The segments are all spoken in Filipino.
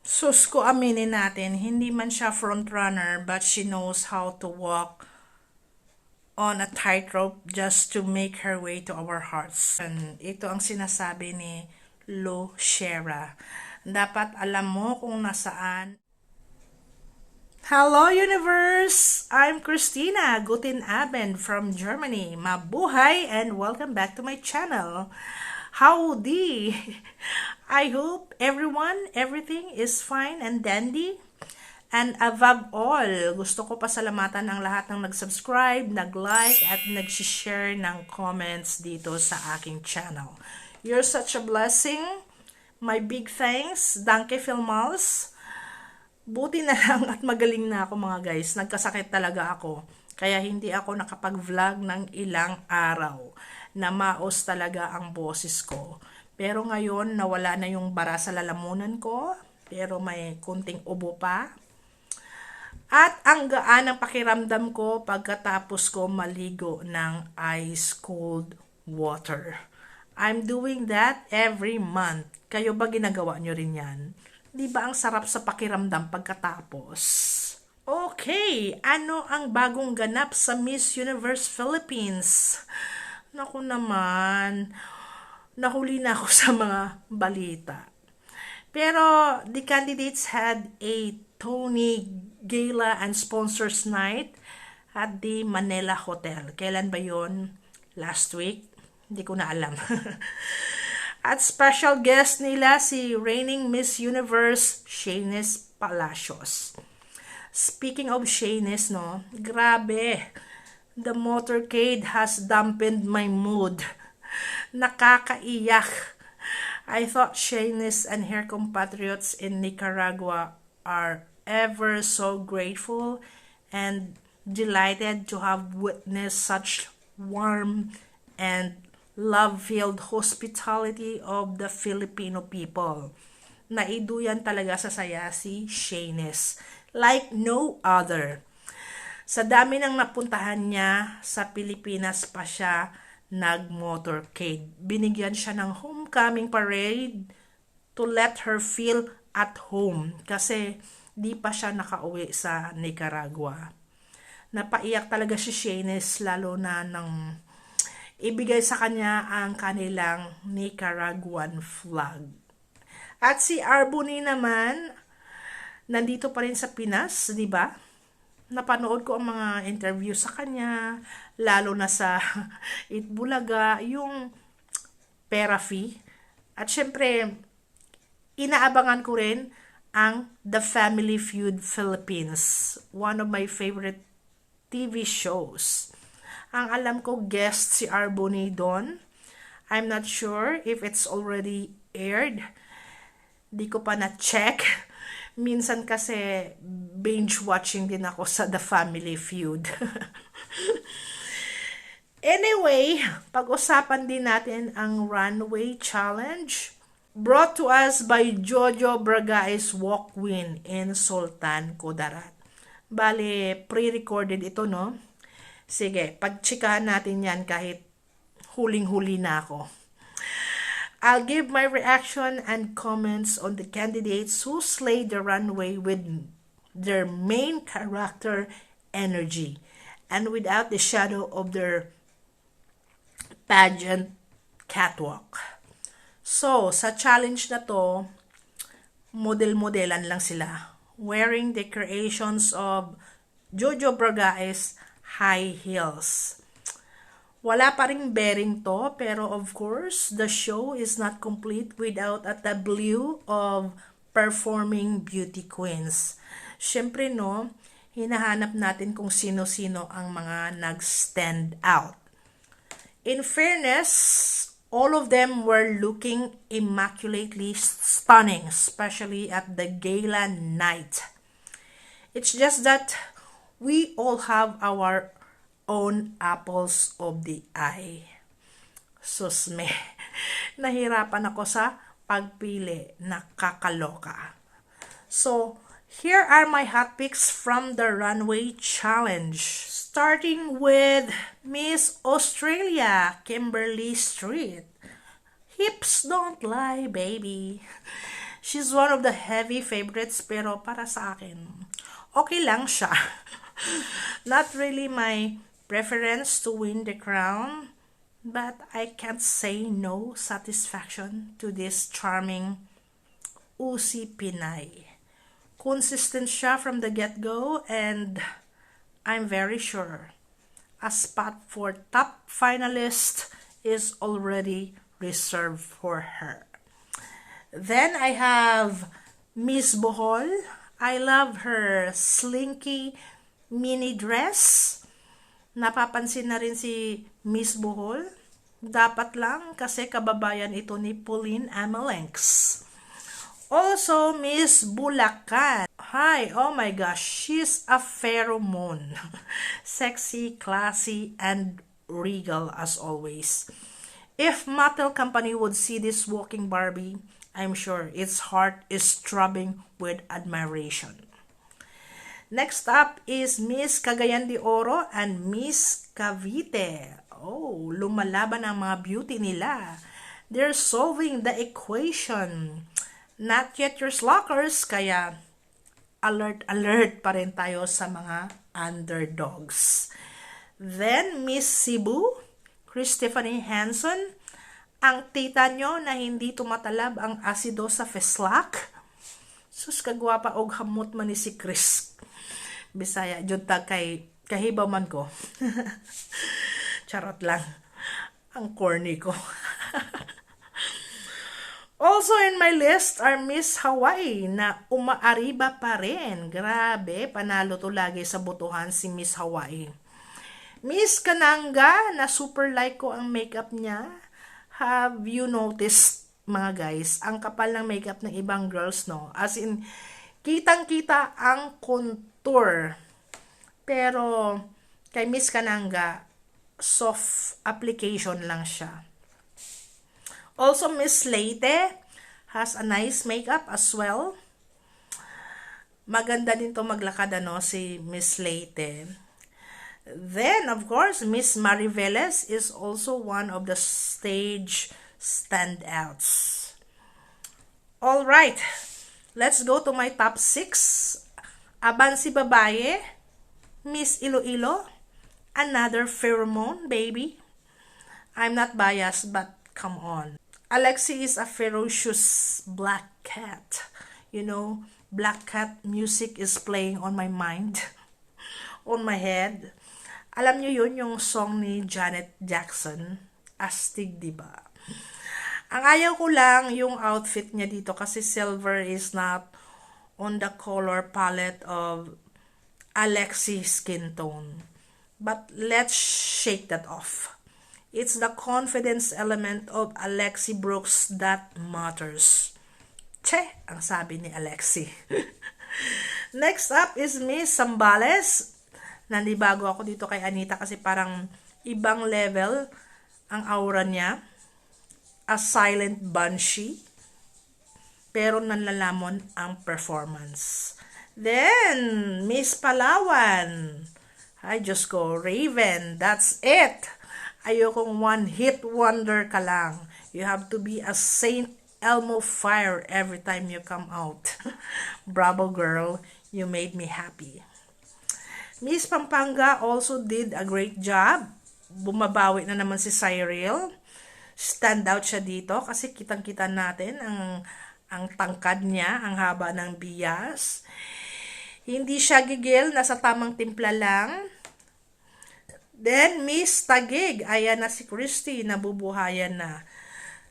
Sus ko aminin natin, hindi man siya frontrunner but she knows how to walk on a tightrope just to make her way to our hearts. And ito ang sinasabi ni Lo Shera. Dapat alam mo kung nasaan. Hello universe! I'm Christina. Guten Abend from Germany. Mabuhay and welcome back to my channel. Howdy! I hope everything is fine and dandy. And above all, gusto ko pasalamatan ang lahat ng nag-subscribe, nag-like, at nag-share ng comments dito sa aking channel. You're such a blessing. My big thanks. Danke vielmals. Buti na lang at magaling na ako mga guys. Nagkasakit talaga ako. Kaya hindi ako nakapag-vlog ng ilang araw. Namaos talaga ang boses ko. Pero ngayon, nawala na yung bara sa lalamunan ko. Pero may kunting ubo pa. At ang gaan ng pakiramdam ko pagkatapos ko maligo ng ice cold water. I'm doing that every month. Kayo ba ginagawa nyo rin yan? Di ba ang sarap sa pakiramdam pagkatapos? Okay, ano ang bagong ganap sa Miss Universe Philippines? Naku naman, nahuli na ako sa mga balita. Pero the candidates had a Tony Gala and Sponsors Night at the Manila Hotel. Kailan ba yon? Last week? Hindi ko na alam. At special guest nila si reigning Miss Universe, Shaynes Palacios. Speaking of Shaynes, no? Grabe. The motorcade has dampened my mood. Nakakaiyak. I thought Shaynes and her compatriots in Nicaragua are ever so grateful and delighted to have witnessed such warm and love-filled hospitality of the Filipino people. Naiduyan talaga sa saya si Shaynes, like no other. Sa dami ng napuntahan niya, sa Pilipinas pa siya nag-motorcade. Binigyan siya ng homecoming parade to let her feel at home kasi di pa siya nakauwi sa Nicaragua. Napaiyak talaga si Shaynes lalo na nang ibigay sa kanya ang kanilang Nicaraguan flag. At si Arboni naman, nandito pa rin sa Pinas, di ba? Napanood ko ang mga interview sa kanya, lalo na sa Itbulaga, yung pera fee. At syempre, inaabangan ko rin ang The Family Feud Philippines, one of my favorite TV shows. Ang alam ko, guest si Arboni doon. I'm not sure if it's already aired. Di ko pa na-check. Minsan kasi binge watching din ako sa The Family Feud. Anyway, pag-usapan din natin ang Runway Challenge brought to us by Jojo Bragae's Walk Win in Sultan Kudarat. Bale, pre-recorded ito, no? Sige, pagtsikahan natin yan kahit huling-huli na ako. I'll give my reaction and comments on the candidates who slayed the runway with their main character energy and without the shadow of their pageant catwalk. So, sa challenge na to, model-modelan lang sila, wearing the creations of Jojo Bragae's high heels. Wala pa ring bearing to, pero of course, the show is not complete without a tableau of performing beauty queens. Siyempre, no, hinahanap natin kung sino-sino ang mga nag-stand out. In fairness, all of them were looking immaculately stunning, especially at the gala night. It's just that we all have our own apples of the eye. Susme, nahirapan ako sa pagpili, nakakaloka. So, here are my hot picks from the Runway Challenge. Starting with Miss Australia, Kimberly Street. Hips don't lie, baby. She's one of the heavy favorites, pero para sa akin, okay lang siya. Not really my preference to win the crown, but I can't say no satisfaction to this charming Usi Pinay. Consistent siya from the get-go, and I'm very sure a spot for top finalist is already reserved for her. Then I have Miss Bohol. I love her slinky mini dress. Napapansin na rin si Miss Bohol. Dapat lang kasi kababayan ito ni Pauline Amelinx. Also, Miss Bulacan. Hi, oh my gosh, she's a pheromone. Sexy, classy, and regal as always. If Mattel Company would see this walking Barbie, I'm sure its heart is throbbing with admiration. Next up is Miss Cagayan de Oro and Miss Cavite. Oh, lumalaban ang mga beauty nila. They're solving the equation. Not yet your slackers, kaya alert pa rin tayo sa mga underdogs. Then, Miss Cebu, Christopher Hanson, ang tita nyo na hindi tumatalab ang asido sa feslak. Sus, kagwapa og hamot man ni si Chris. Bisaya, jud tag kay kahibaw man ko. Charot lang. Ang corny ko. Also in my list are Miss Hawaii na umaariba pa rin. Grabe, panalo to lagi sa botohan si Miss Hawaii. Miss Kananga na super like ko ang makeup niya. Have you noticed, mga guys, ang kapal ng makeup ng ibang girls, no? As in, kitang-kita ang contour. Pero, kay Miss Kananga, soft application lang siya. Also, Miss Leyte has a nice makeup as well. Maganda din to maglakad, ano, si Miss Leyte. Then, of course, Miss Mariveles is also one of the stage standouts. All right, let's go to my top 6. Aban si babae, Miss Iloilo, another pheromone, baby. I'm not biased, but come on. Alexi is a ferocious black cat. You know, black cat music is playing on my mind, on my head. Alam niyo yun, yung song ni Janet Jackson, Astig, diba? Ang ayaw ko lang yung outfit niya dito kasi silver is not on the color palette of Alexi's skin tone. But let's shake that off. It's the confidence element of Alexi Brooks that matters. Che, ang sabi ni Alexi. Next up is Miss Zambales. Nanibago ako dito kay Anita kasi parang ibang level ang aura niya. A silent banshee. Pero nanlalamon ang performance. Then, Miss Palawan. I just go Raven. That's it. Ayokong one-hit wonder ka lang. You have to be a Saint Elmo fire every time you come out. Bravo, girl. You made me happy. Miss Pampanga also did a great job. Bumabawi na naman si Cyril. Stand out siya dito kasi kitang-kita natin ang tangkad niya, ang haba ng bias. Hindi siya gigil, nasa tamang timpla lang. Then, Miss Tagig, ayan na si Christy, nabubuhayan na.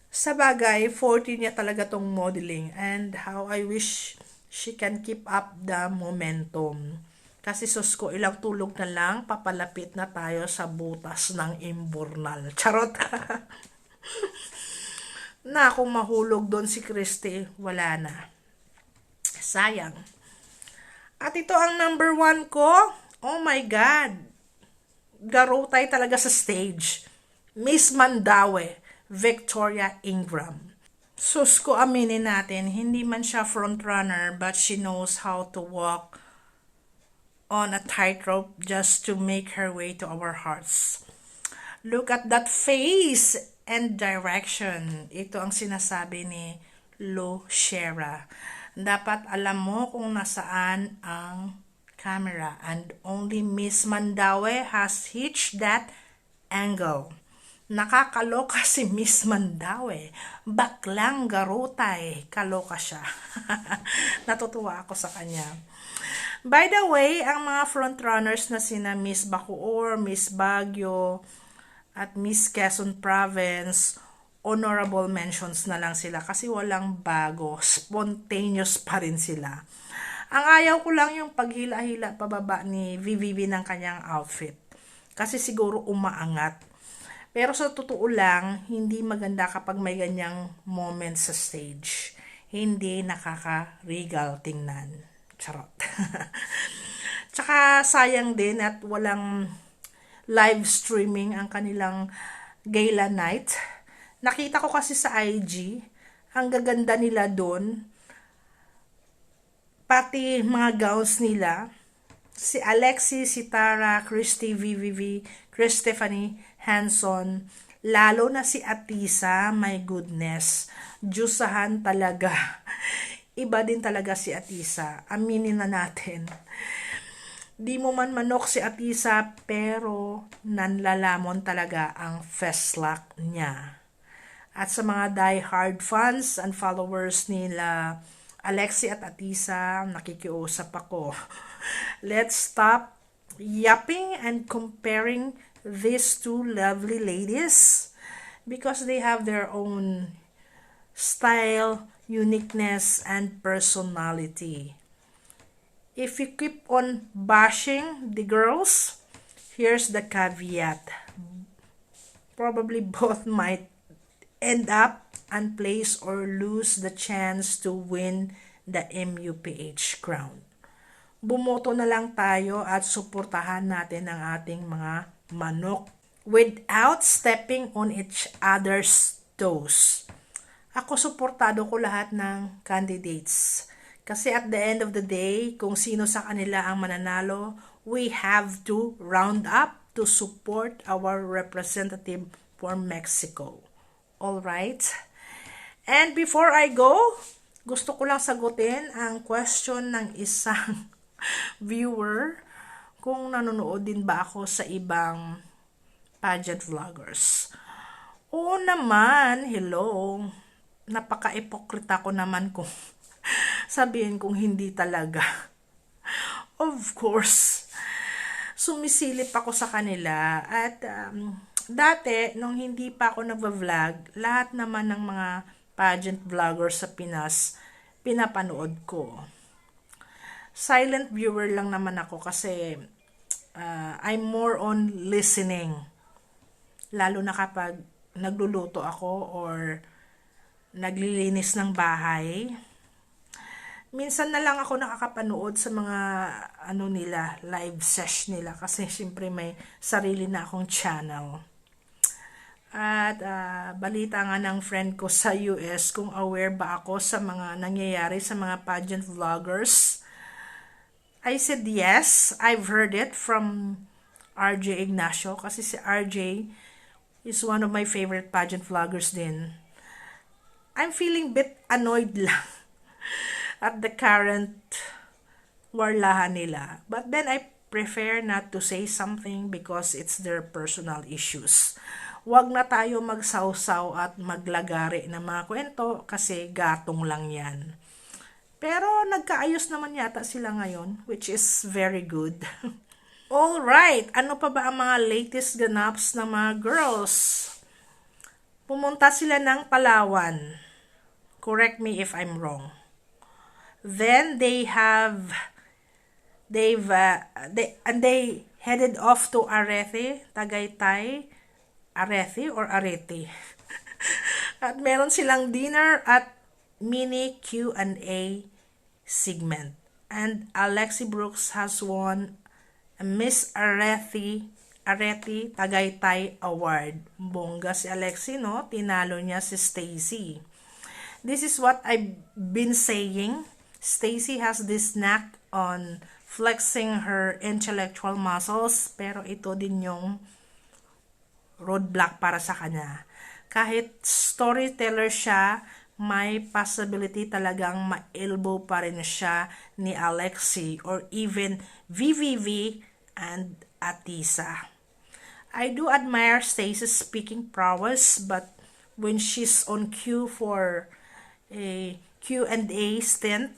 Sa bagay, 40 niya talaga tong modeling, and how I wish she can keep up the momentum. Kasi sus ko, ilang tulog na lang, papalapit na tayo sa butas ng imburnal. Charot! Na kung mahulog doon si Christy, wala na. Sayang. At ito ang number 1 ko. Oh my God! Garotay talaga sa stage. Miss Mandaue, Victoria Ingram. Sus ko, aminin natin, hindi man siya frontrunner, but she knows how to walk on a tightrope just to make her way to our hearts. Look at that face and direction. Ito ang sinasabi ni Lucera. Dapat alam mo kung nasaan ang camera, and only Miss Mandaue has hitched that angle. Nakakaloka si Miss Mandaue. Baklang garutay. Kaloka siya. Natutuwa ako sa kanya. By the way, ang mga frontrunners na sina Miss Bacoor, Miss Baguio, at Miss Quezon Province, honorable mentions na lang sila kasi walang bago. Spontaneous pa rin sila. Ang ayaw ko lang yung paghila-hila pababa ni VVV ng kanyang outfit. Kasi siguro umaangat. Pero sa totoo lang, hindi maganda kapag may ganyang moment sa stage. Hindi nakaka-regal tingnan. Charot. Tsaka sayang din at walang live streaming ang kanilang gala night. Nakita ko kasi sa IG, ang gaganda nila doon. Pati mga gowns nila. Si Alexi, si Tara, Christy, VVV, Chris Stephanie, Hanson, lalo na si Atisa, my goodness. Diyosahan talaga. Iba din talaga si Atisa. Aminin na natin. Di mo man manok si Atisa, pero nanlalamon talaga ang festlock niya. At sa mga die-hard fans and followers nila Alexi at Atisa, nakikiusap ako. Let's stop yapping and comparing these two lovely ladies because they have their own style, uniqueness, and personality. If you keep on bashing the girls, here's the caveat. Probably both might end up unplaced or lose the chance to win the MUPH crown. Bumoto na lang tayo at suportahan natin ang ating mga manok without stepping on each other's toes. Ako suportado ko lahat ng candidates. Kasi at the end of the day, kung sino sa kanila ang mananalo, we have to round up to support our representative for Mexico. Alright? And before I go, gusto ko lang sagutin ang question ng isang viewer kung nanonood din ba ako sa ibang pageant vloggers. Oo naman, hello. Napaka-ipokrita ko naman kung sabihin kong hindi talaga. Of course, sumisilip ako sa kanila at dati, nung hindi pa ako nagva-vlog, lahat naman ng mga pageant vloggers sa Pinas, pinapanood ko. Silent viewer lang naman ako kasi I'm more on listening. Lalo na kapag nagluluto ako or naglilinis ng bahay. Minsan na lang ako nakakapanood sa mga nila, live sesh nila kasi syempre may sarili na akong channel. At balita nga ng friend ko sa US kung aware ba ako sa mga nangyayari sa mga pageant vloggers. I said yes, I've heard it from RJ Ignacio kasi si RJ is one of my favorite pageant vloggers din. I'm feeling bit annoyed lang at the current warlahan nila. But then I prefer not to say something because it's their personal issues. Huwag na tayo magsawsaw at maglagari ng mga kwento kasi gatong lang yan. Pero nagkaayos naman yata sila ngayon, which is very good. Alright, ano pa ba ang mga latest ganaps ng mga girls? Pumunta sila ng Palawan. Correct me if I'm wrong. Then they headed off to Arete, Tagaytay, Arete or Arete. At meron silang dinner at mini Q&A segment. And Alexi Brooks has won a Miss Arete Tagaytay Award. Bongga si Alexi, no? Tinalo niya si Stacy. This is what I've been saying. Stacy has this knack on flexing her intellectual muscles, pero ito din yung roadblock para sa kanya. Kahit storyteller siya, may possibility talagang ma-elbow pa rin siya ni Alexi or even VVV and Atisa. I do admire Stacey's speaking prowess, but when she's on cue for a Q&A stint,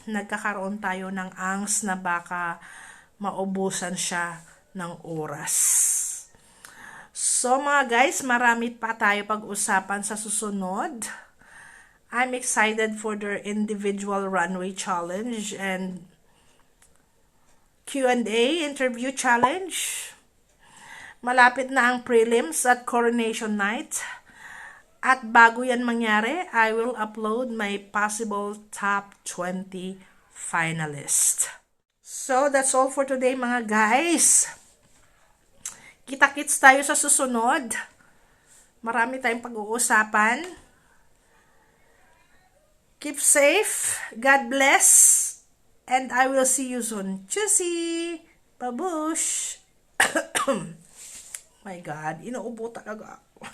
nagkakaroon tayo ng angst na baka maubusan siya ng oras. So mga guys, marami pa tayo pag-usapan sa susunod. I'm excited for their individual runway challenge and Q&A interview challenge. Malapit na ang prelims at coronation night. At bago yan mangyari, I will upload my possible top 20 finalists. So, that's all for today mga guys. Kita-kits tayo sa susunod. Marami tayong pag-uusapan. Keep safe. God bless. And I will see you soon. Tschüssi! Babush! My God, inuubo talaga ako.